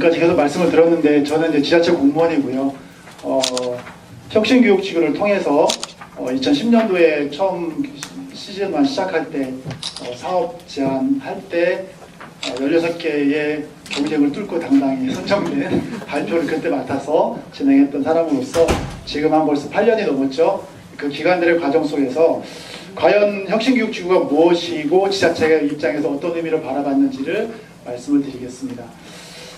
지금까지 계속 말씀을 들었는데 저는 이제 지자체 공무원이고요. 혁신교육지구를 통해서 2010년도에 처음 시즌 1 시작할 때 사업 제안할 때 16개의 경쟁을 뚫고 당당히 선정된 발표를 그때 맡아서 진행했던 사람으로서 지금 한 벌써 8년이 넘었죠. 그 기간들의 과정 속에서 과연 혁신교육지구가 무엇이고 지자체 입장에서 어떤 의미를 바라봤는지를 말씀을 드리겠습니다.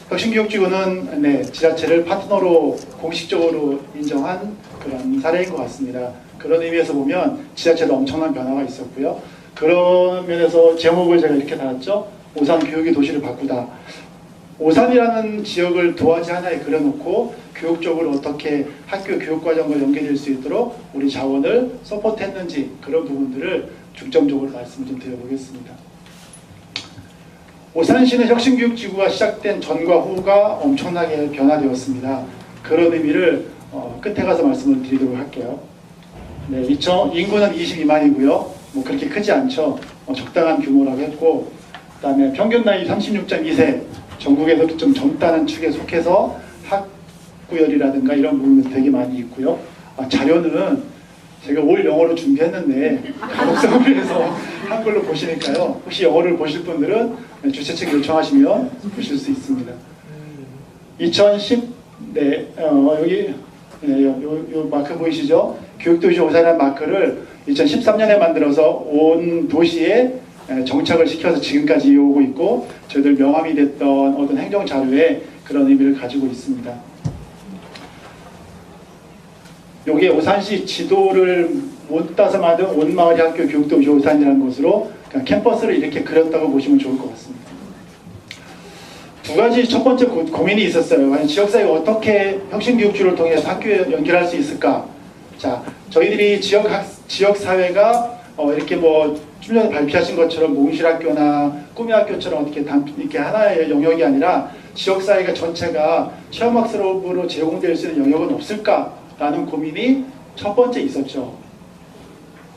혁신교육지구는 지자체를 파트너로 공식적으로 인정한 그런 사례인 것 같습니다. 그런 의미에서 보면 지자체도 엄청난 변화가 있었고요. 그런 면에서 제목을 제가 이렇게 달았죠. 오산 교육의 도시를 바꾸다. 오산이라는 지역을 도화지 하나에 그려놓고 교육적으로 어떻게 학교 교육과정과 연계될 수 있도록 우리 자원을 서포트했는지 그런 부분들을 중점적으로 말씀을 좀 드려보겠습니다. 오산시는 혁신교육지구가 시작된 전과 후가 엄청나게 변화되었습니다. 그런 의미를 끝에 가서 말씀을 드리도록 할게요. 네, 인구는 22만이고요. 뭐 그렇게 크지 않죠. 적당한 규모라고 했고, 그 다음에 평균 나이 36.2세, 전국에서도 좀 젊다는 축에 속해서 학구열이라든가 이런 부분도 되게 많이 있고요. 자료는 제가 올 영어로 준비했는데 가독성을 위해서 한글로 보시니까요. 혹시 영어를 보실 분들은 주최측 요청하시면 보실 수 있습니다. 2010, 여기 요 마크 보이시죠? 교육도시 오산이라는 마크를 2013년에 만들어서 온 도시에 정착을 시켜서 지금까지 이어오고 있고, 저희들 명함이 됐던 어떤 행정 자료에 그런 의미를 가지고 있습니다. 여기에 오산시 지도를 못 따서 만든 온마을이 학교 교육도시 오산이라는 것으로 캠퍼스를 이렇게 그렸다고 보시면 좋을 것 같습니다. 두 가지 첫 번째 고민이 있었어요. 아니, 지역사회가 어떻게 혁신교육지를 통해서 학교에 연결할 수 있을까? 자, 저희들이 지역사회가 이렇게 좀 전에 발표하신 것처럼 몽실학교나 꿈의학교처럼 이렇게 하나의 영역이 아니라 지역사회가 전체가 체험학습으로 제공될 수 있는 영역은 없을까라는 고민이 첫 번째 있었죠.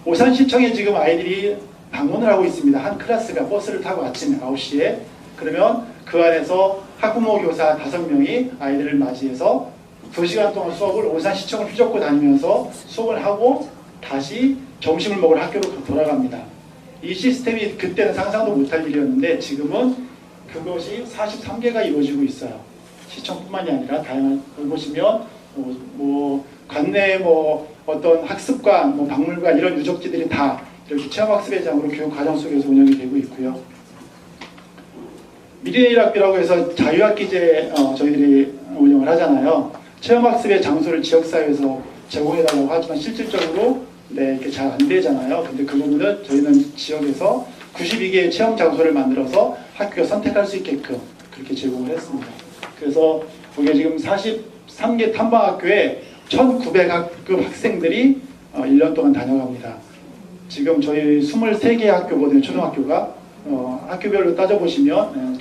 오산시청에 지금 아이들이 방문을 하고 있습니다. 한 클래스가 버스를 타고 아침에 9시에. 그러면 그 안에서 학부모 교사 5명이 아이들을 맞이해서 2시간 동안 수업을 오산시청을 휘젓고 다니면서 수업을 하고 다시 점심을 먹으러 학교로 돌아갑니다. 이 시스템이 그때는 상상도 못할 일이었는데 지금은 그것이 43개가 이루어지고 있어요. 시청뿐만이 아니라 다양한 걸 보시면 관내 어떤 학습관, 박물관 이런 유적지들이 다 이렇게 체험학습의 장으로 교육 과정 속에서 운영이 되고 있고요. 미래내일학교라고 해서 자유학기제 저희들이 운영을 하잖아요. 체험학습의 장소를 지역사회에서 제공해달라고 하지만 실질적으로 이렇게 잘 안 되잖아요. 근데 그 부분은 저희는 지역에서 92개의 체험 장소를 만들어서 학교가 선택할 수 있게끔 그렇게 제공을 했습니다. 그래서 거기에 지금 43개 탐방학교에 1900급 학생들이 1년 동안 다녀갑니다. 지금 저희 23개 학교거든요. 초등학교가. 학교별로 따져보시면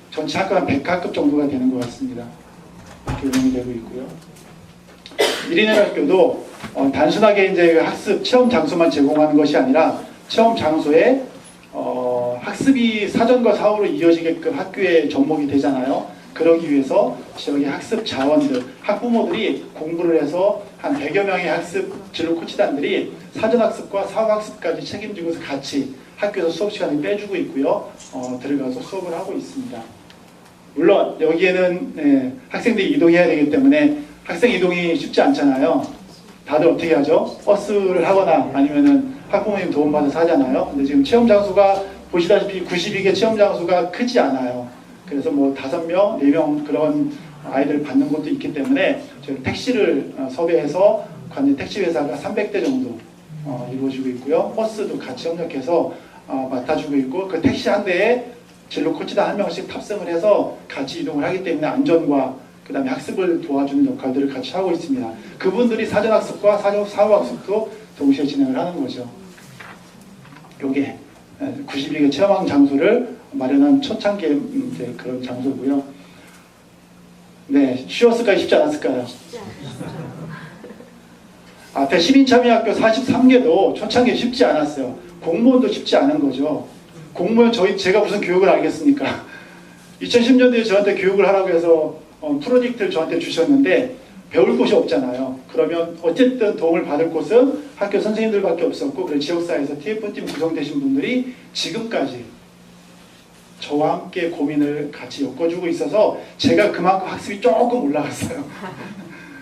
전체 학교가 한 100학급 정도가 되는 것 같습니다. 이렇게 운영이 되고 있고요. 미리내학교도 단순하게 이제 학습 체험 장소만 제공하는 것이 아니라 체험 장소에 학습이 사전과 사후로 이어지게끔 학교에 접목이 되잖아요. 그러기 위해서 지역의 학습 자원들, 학부모들이 공부를 해서 한 100여 명의 학습 진로 코치단들이 사전학습과 사후학습까지 책임지고서 같이 학교에서 수업 시간을 빼주고 있고요. 들어가서 수업을 하고 있습니다. 물론 여기에는 학생들이 이동해야 되기 때문에 학생 이동이 쉽지 않잖아요. 다들 어떻게 하죠? 버스를 하거나 아니면은 학부모님 도움받아서 하잖아요. 근데 지금 체험 장소가 보시다시피 92개 체험 장소가 크지 않아요. 그래서 5명, 4명 그런 아이들을 받는 것도 있기 때문에 저희 택시를 섭외해서 관내 택시 회사가 300대 정도 이루어지고 있고요. 버스도 같이 협력해서 맡아주고 있고, 그 택시 한 대에 진로 코치단 1명씩 탑승을 해서 같이 이동을 하기 때문에 안전과 그 다음에 학습을 도와주는 역할들을 같이 하고 있습니다. 그분들이 사전학습과 사후학습도 동시에 진행을 하는 거죠. 요게 92개 체험학 장소를 마련한 초창기 그런 장소고요. 네, 쉬웠을까요? 쉽지 않았을까요? 앞에 시민참여학교 43개도 초창기에 쉽지 않았어요. 공무원도 쉽지 않은 거죠. 공무원 제가 무슨 교육을 알겠습니까? 2010년도에 저한테 교육을 하라고 해서 프로젝트를 저한테 주셨는데 배울 곳이 없잖아요. 그러면 어쨌든 도움을 받을 곳은 학교 선생님들밖에 없었고, 그리고 지역사회에서 TF팀 구성되신 분들이 지금까지 저와 함께 고민을 같이 엮어주고 있어서 제가 그만큼 학습이 조금 올라갔어요.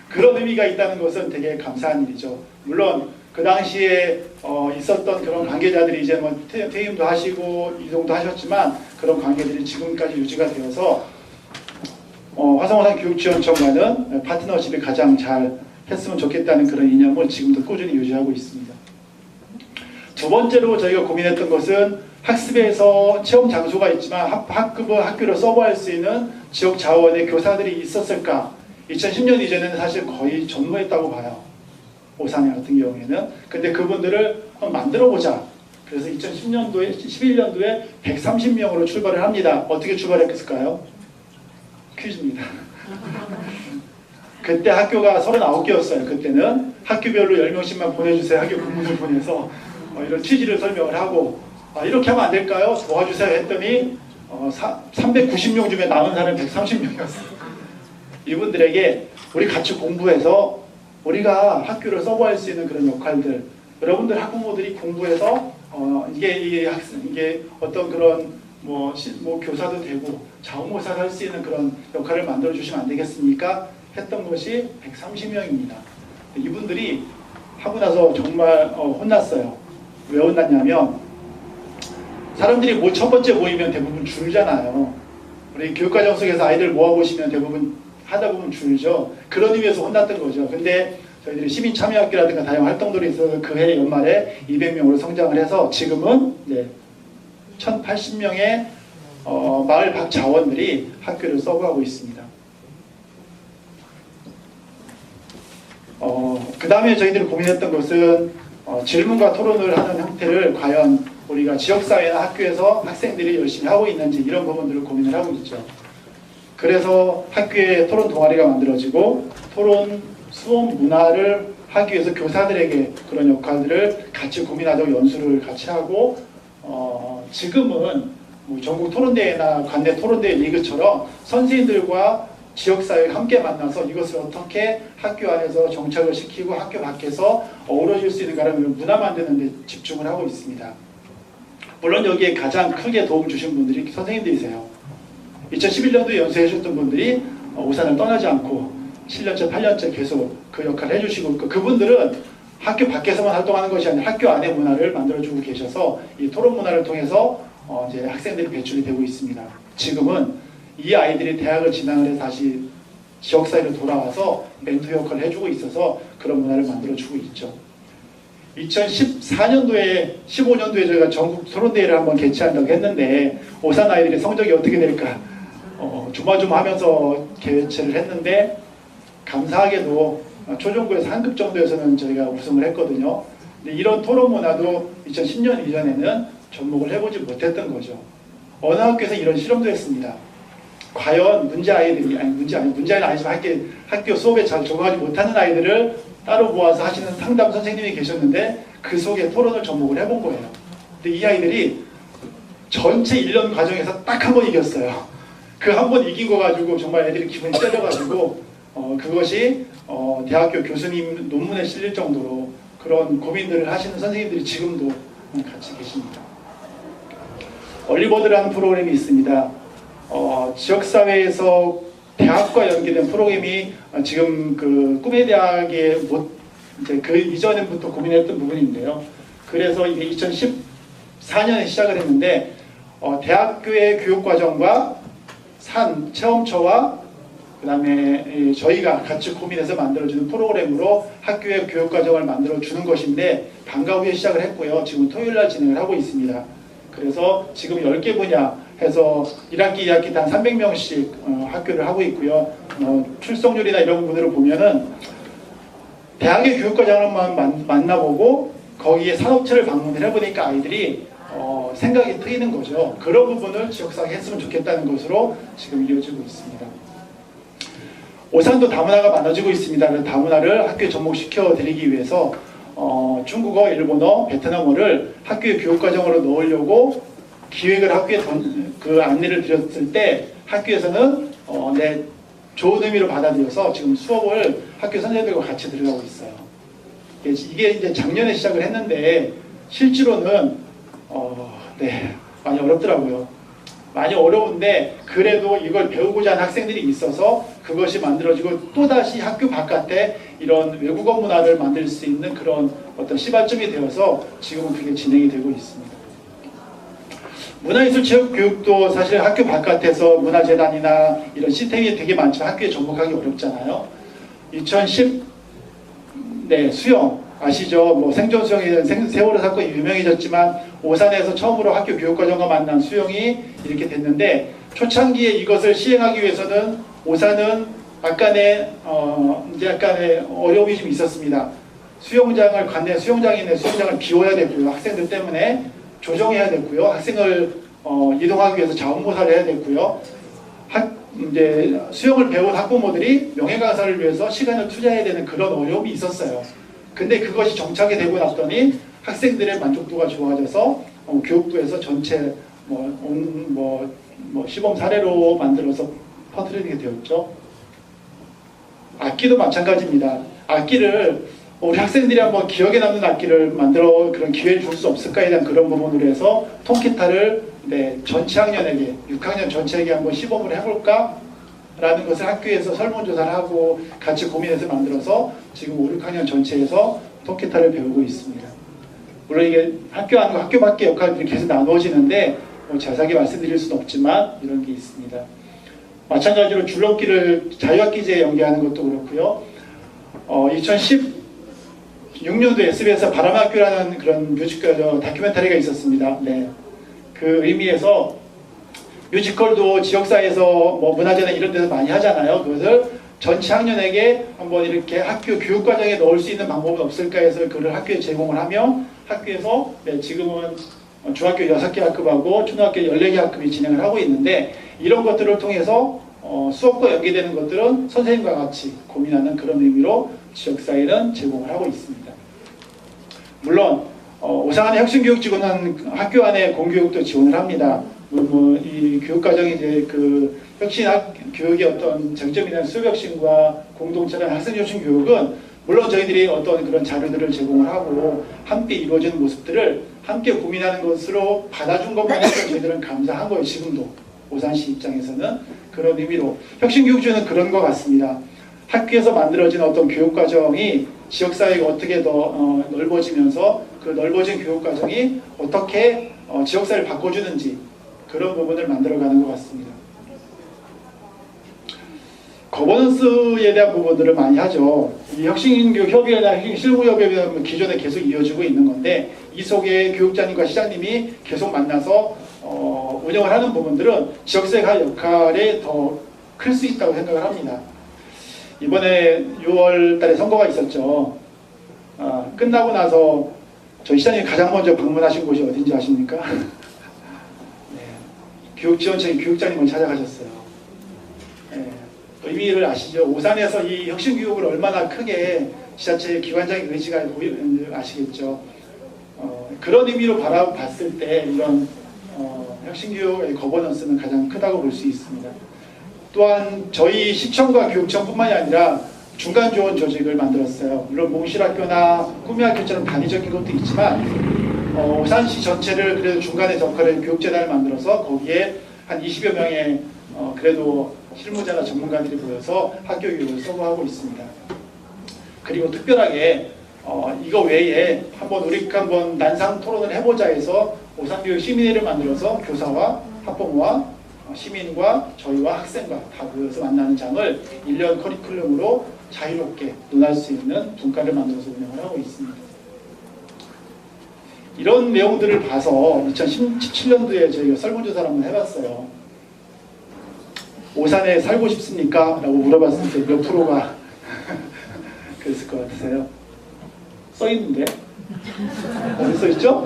그런 의미가 있다는 것은 되게 감사한 일이죠. 물론 그 당시에 있었던 그런 관계자들이 이제 뭐 퇴임도 하시고 이동도 하셨지만, 그런 관계들이 지금까지 유지가 되어서 화성어산 교육지원청과는 파트너십이 가장 잘 했으면 좋겠다는 그런 이념을 지금도 꾸준히 유지하고 있습니다. 두 번째로 저희가 고민했던 것은 학습에서 체험 장소가 있지만 학교로 서버할 수 있는 지역 자원의 교사들이 있었을까? 2010년 이전에는 사실 거의 전무했다고 봐요. 오산 같은 경우에는. 근데 그분들을 한번 만들어보자. 그래서 11년도에 130명으로 출발을 합니다. 어떻게 출발했을까요? 퀴즈입니다. 그때 학교가 39개였어요. 그때는 학교별로 10명씩만 보내주세요. 학교 공문을 보내서 이런 취지를 설명을 하고, 이렇게 하면 안 될까요? 도와주세요 했더니 390명 중에 남은 사람이 130명이었어요. 이분들에게 우리 같이 공부해서 우리가 학교를 서버할 수 있는 그런 역할들, 여러분들 학부모들이 공부해서 이게 어떤 그런 뭐 교사도 되고 자원모사도 할 수 있는 그런 역할을 만들어 주시면 안 되겠습니까? 했던 것이 130명입니다. 이분들이 하고 나서 정말 혼났어요. 왜 혼났냐면, 사람들이 첫 번째 모이면 대부분 줄잖아요. 우리 교육과정 속에서 아이들 모아보시면 대부분 하다 보면 줄죠. 그런 의미에서 혼났던 거죠. 근데 저희들이 시민참여학교라든가 다양한 활동들이 있어서 그 해 연말에 200명으로 성장을 해서 지금은 1080명의 마을 박 자원들이 학교를 서브하고 있습니다. 그 다음에 저희들이 고민했던 것은 질문과 토론을 하는 형태를 과연 우리가 지역사회나 학교에서 학생들이 열심히 하고 있는지, 이런 부분들을 고민을 하고 있죠. 그래서 학교에 토론 동아리가 만들어지고 토론 수업 문화를 하기 위해서 교사들에게 그런 역할들을 같이 고민하자고 연수를 같이 하고, 지금은 뭐 전국 토론대회나 관내 토론대회 리그처럼 선생님들과 지역사회가 함께 만나서 이것을 어떻게 학교 안에서 정착을 시키고 학교 밖에서 어우러질 수 있는가라는 문화 만드는 데 집중을 하고 있습니다. 물론 여기에 가장 크게 도움 주신 분들이 선생님들이세요. 2011년도에 연수해 주셨던 분들이 오산을 떠나지 않고 7년째, 8년째 계속 그 역할을 해주시고 있고, 그분들은 학교 밖에서만 활동하는 것이 아니라 학교 안의 문화를 만들어주고 계셔서 이 토론 문화를 통해서 이제 학생들이 배출이 되고 있습니다. 지금은 이 아이들이 대학을 진학을 해서 다시 지역사회로 돌아와서 멘토 역할을 해주고 있어서 그런 문화를 만들어주고 있죠. 2014년도에, 15년도에 저희가 전국 토론대회를 한번 개최한다고 했는데, 오산 아이들의 성적이 어떻게 될까 조마조마하면서 개최를 했는데, 감사하게도 초중고에서 한급 정도에서는 저희가 우승을 했거든요. 근데 이런 토론 문화도 2010년 이전에는 접목을 해보지 못했던 거죠. 어느 학교에서 이런 실험도 했습니다. 과연 문제아이는 아니지만 학교 수업에 잘 적응하지 못하는 아이들을 따로 모아서 하시는 상담 선생님이 계셨는데, 그 속에 토론을 접목을 해본 거예요. 근데 이 아이들이 전체 1년 과정에서 딱 한 번 이겼어요. 그 한 번 이긴 거 가지고 정말 애들이 기분이 째려가지고 그것이 대학교 교수님 논문에 실릴 정도로 그런 고민들을 하시는 선생님들이 지금도 같이 계십니다. 얼리버드라는 프로그램이 있습니다. 지역사회에서 대학과 연계된 프로그램이 지금 그 꿈의 대학에 이제 그 이전부터 고민했던 부분인데요. 그래서 이게 2014년에 시작을 했는데, 대학교의 교육과정과 체험처와 그 다음에 저희가 같이 고민해서 만들어주는 프로그램으로 학교의 교육과정을 만들어주는 것인데, 방과 후에 시작을 했고요. 지금 토요일날 진행을 하고 있습니다. 그래서 지금 10개 분야 해서 1학기, 2학기 단 300명씩 학교를 하고 있고요. 출석률이나 이런 부분들을 보면은 대학의 교육과정만 만나보고 거기에 산업체를 방문을 해보니까 아이들이 생각이 트이는 거죠. 그런 부분을 지역사회에 했으면 좋겠다는 것으로 지금 이루어지고 있습니다. 오산도 다문화가 많아지고 있습니다. 그 다문화를 학교에 접목시켜 드리기 위해서 중국어, 일본어, 베트남어를 학교의 교육과정으로 넣으려고 기획을 학교에 그 안내를 드렸을 때 학교에서는 좋은 의미로 받아들여서 지금 수업을 학교 선생님들과 같이 들어가고 있어요. 이게 이제 작년에 시작을 했는데 실제로는 많이 어렵더라고요. 많이 어려운데 그래도 이걸 배우고자 하는 학생들이 있어서 그것이 만들어지고 또다시 학교 바깥에 이런 외국어 문화를 만들 수 있는 그런 어떤 시발점이 되어서 지금은 그게 진행이 되고 있습니다. 문화예술체육교육도 사실 학교 바깥에서 문화재단이나 이런 시스템이 되게 많지만 학교에 접목하기 어렵잖아요. 2010 수영 아시죠? 뭐 생존 수영이 세월호 사건이 유명해졌지만 오산에서 처음으로 학교 교육과정과 만난 수영이 이렇게 됐는데 초창기에 이것을 시행하기 위해서는 오산은 약간의 어려움이 좀 있었습니다. 관내 수영장이 있는 수영장을 비워야 됐고요. 학생들 때문에 조정해야 됐고요. 학생을 이동하기 위해서 자원봉사를 해야 됐고요. 이제 수영을 배운 학부모들이 명예강사를 위해서 시간을 투자해야 되는 그런 어려움이 있었어요. 근데 그것이 정착이 되고 났더니 학생들의 만족도가 좋아져서 교육부에서 전체 시범 사례로 만들어서 퍼뜨리게 되었죠. 악기도 마찬가지입니다. 악기를 우리 학생들이 한번 기억에 남는 악기를 만들어 그런 기회를 줄 수 없을까에 대한 그런 부분으로 해서 통기타를 전체 학년에게 6학년 전체에게 한번 시범을 해볼까? 라는 것을 학교에서 설문조사를 하고 같이 고민해서 만들어서 지금 5, 6학년 전체에서 통기타를 배우고 있습니다. 물론 이게 학교 안과 학교 밖의 역할들이 계속 나누어지는데 자세하게 말씀드릴 수는 없지만 이런 게 있습니다. 마찬가지로 줄넘기를 자유학기제에 연계하는 것도 그렇고요. 2016년도 SBS에서 바람학교라는 그런 뮤지컬 다큐멘터리가 있었습니다. 그 의미에서 뮤지컬도 지역사회에서 문화재나 이런 데서 많이 하잖아요. 그것을 전체 학년에게 한번 이렇게 학교 교육과정에 넣을 수 있는 방법은 없을까 해서 그걸 학교에 제공을 하며 학교에서 지금은 중학교 6개 학급하고 초등학교 14개 학급이 진행을 하고 있는데 이런 것들을 통해서 수업과 연계되는 것들은 선생님과 같이 고민하는 그런 의미로 지역사회는 제공을 하고 있습니다. 물론 오산의 혁신교육지구는 학교 안에 공교육도 지원을 합니다. 이 교육과정이 이제 그 혁신교육의 어떤 쟁점이나 수업혁신과 공동체나 학생혁신 교육은 물론 저희들이 어떤 그런 자료들을 제공을 하고 함께 이루어지는 모습들을 함께 고민하는 것으로 받아준 것만 해도 저희들은 감사한 거예요. 지금도 오산시 입장에서는 그런 의미로 혁신교육주는 그런 것 같습니다. 학교에서 만들어진 어떤 교육과정이 지역사회가 어떻게 더 넓어지면서 그 넓어진 교육과정이 어떻게 지역사회를 바꿔주는지 그런 부분을 만들어가는 것 같습니다. 거버넌스에 대한 부분들을 많이 하죠. 이 혁신교육협의회나 혁신실무협의회는 기존에 계속 이어지고 있는 건데 이 속에 교육자님과 시장님이 계속 만나서 운영을 하는 부분들은 지역사회 역할이 더 클 수 있다고 생각을 합니다. 이번에 6월 달에 선거가 있었죠. 끝나고 나서 저희 시장님이 가장 먼저 방문하신 곳이 어딘지 아십니까? 교육지원청의 교육장님을 찾아가셨어요. 의미를 아시죠? 오산에서 이 혁신교육을 얼마나 크게 지자체의 기관장의 의지가 보이는지 아시겠죠? 그런 의미로 바라봤을 때 이런 혁신교육의 거버넌스는 가장 크다고 볼 수 있습니다. 또한 저희 시청과 교육청뿐만이 아니라 중간지원 조직을 만들었어요. 물론 몽실학교나 꿈이학교처럼 단위적인 것도 있지만 오산시 전체를 그래도 중간에 역할을 교육재단을 만들어서 거기에 한 20여 명의 그래도 실무자나 전문가들이 모여서 학교 교육을 서구하고 있습니다. 그리고 특별하게 이거 외에 우리 한번 난상 토론을 해보자 해서 오산교육 시민회를 만들어서 교사와 학부모와 시민과 저희와 학생과 다 모여서 만나는 장을 1년 커리큘럼으로 자유롭게 논할 수 있는 분과를 만들어서 운영을 하고 있습니다. 이런 내용들을 봐서 2017년도에 저희가 설문조사를 한번 해봤어요. 오산에 살고 싶습니까? 라고 물어봤을 때 몇 프로가 그랬을 것 같으세요? 써있는데? 어디 써있죠?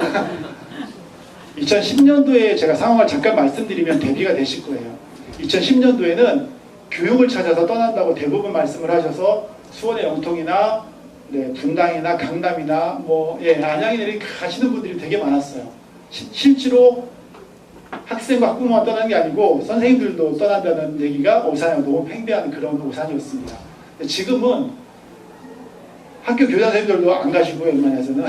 2010년도에 제가 상황을 잠깐 말씀드리면 대비가 되실 거예요. 2010년도에는 교육을 찾아서 떠난다고 대부분 말씀을 하셔서 수원의 영통이나 분당이나 강남이나 안양에 가시는 분들이 되게 많았어요. 실제로 학생과 학부모만 떠나는 게 아니고 선생님들도 떠난다는 얘기가 오산에 너무 팽배한 그런 오산이었습니다. 지금은 학교 교장 선생님들도 안 가시고요. 웬만해서는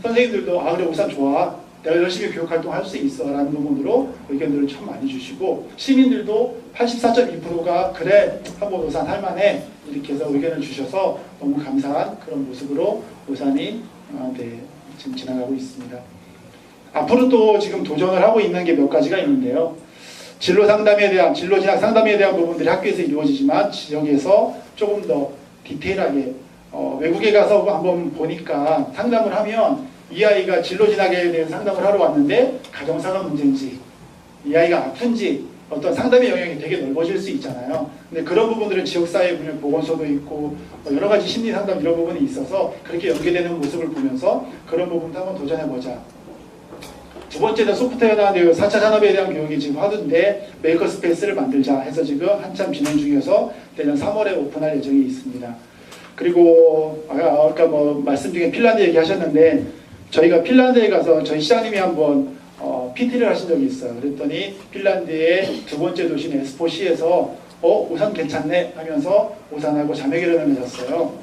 선생님들도 그래 오산 좋아, 내가 열심히 교육활동 할 수 있어 라는 부분으로 의견들을 참 많이 주시고, 시민들도 84.2%가 그래 한번 오산 할만해 이렇게 해서 의견을 주셔서 너무 감사한 그런 모습으로 오산이 지금 지나가고 있습니다. 앞으로 또 지금 도전을 하고 있는 게 몇 가지가 있는데요. 진로 상담에 대한, 진로 진학 상담에 대한 부분들이 학교에서 이루어지지만 지역에서 조금 더 디테일하게 외국에 가서 한번 보니까 상담을 하면 이 아이가 진로 진학에 대한 상담을 하러 왔는데 가정사가 문제인지, 이 아이가 아픈지 어떤 상담의 영역이 되게 넓어질 수 있잖아요. 근데 그런 부분들은 지역사회 분야 보건소도 있고 여러 가지 심리 상담 이런 부분이 있어서 그렇게 연계되는 모습을 보면서 그런 부분도 한번 도전해보자. 두 번째는 소프트웨어나 4차 산업에 대한 교육이 지금 하던데 메이커 스페이스를 만들자 해서 지금 한참 진행 중이어서 내년 3월에 오픈할 예정이 있습니다. 그리고 아까 말씀 중에 핀란드 얘기하셨는데 저희가 핀란드에 가서 저희 시장님이 한번 PT를 하신 적이 있어요. 그랬더니 핀란드의 두 번째 도시인 에스포시에서 오산 괜찮네 하면서 오산하고 자매결연을 맺었어요.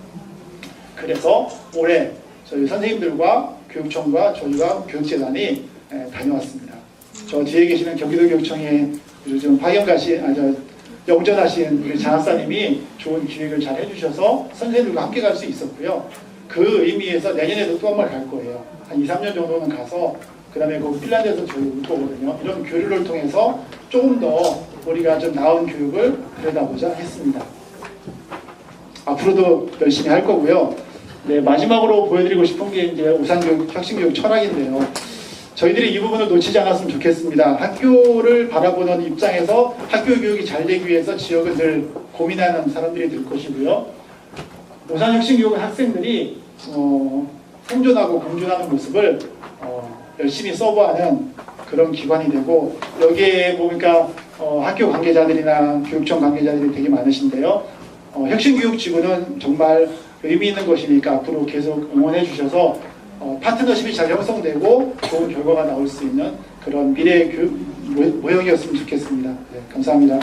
그래서 올해 저희 선생님들과 교육청과 저희가 교육재단이 다녀왔습니다. 저 뒤에 계시는 경기도교육청에 요즘 영전하신 우리 장학사님이 좋은 기획을 잘 해주셔서 선생님들과 함께 갈 수 있었고요. 그 의미에서 내년에도 또 한 번 갈 거예요. 한 2, 3년 정도는 가서 그 다음에 그 핀란드에서 저희 올 거거든요. 이런 교류를 통해서 조금 더 우리가 좀 나은 교육을 들여다보자 했습니다. 앞으로도 열심히 할 거고요. 네, 마지막으로 보여드리고 싶은 게 이제 오산교육 혁신교육 철학인데요. 저희들이 이 부분을 놓치지 않았으면 좋겠습니다. 학교를 바라보는 입장에서 학교 교육이 잘 되기 위해서 지역을 늘 고민하는 사람들이 될 것이고요. 오산혁신교육은 학생들이 생존하고 공존하는 모습을 열심히 서브하는 그런 기관이 되고, 여기에 보니까 학교 관계자들이나 교육청 관계자들이 되게 많으신데요. 혁신교육지구는 정말 의미 있는 것이니까 앞으로 계속 응원해 주셔서 파트너십이 잘 형성되고 좋은 결과가 나올 수 있는 그런 미래의 교육 모형이었으면 좋겠습니다. 네, 감사합니다.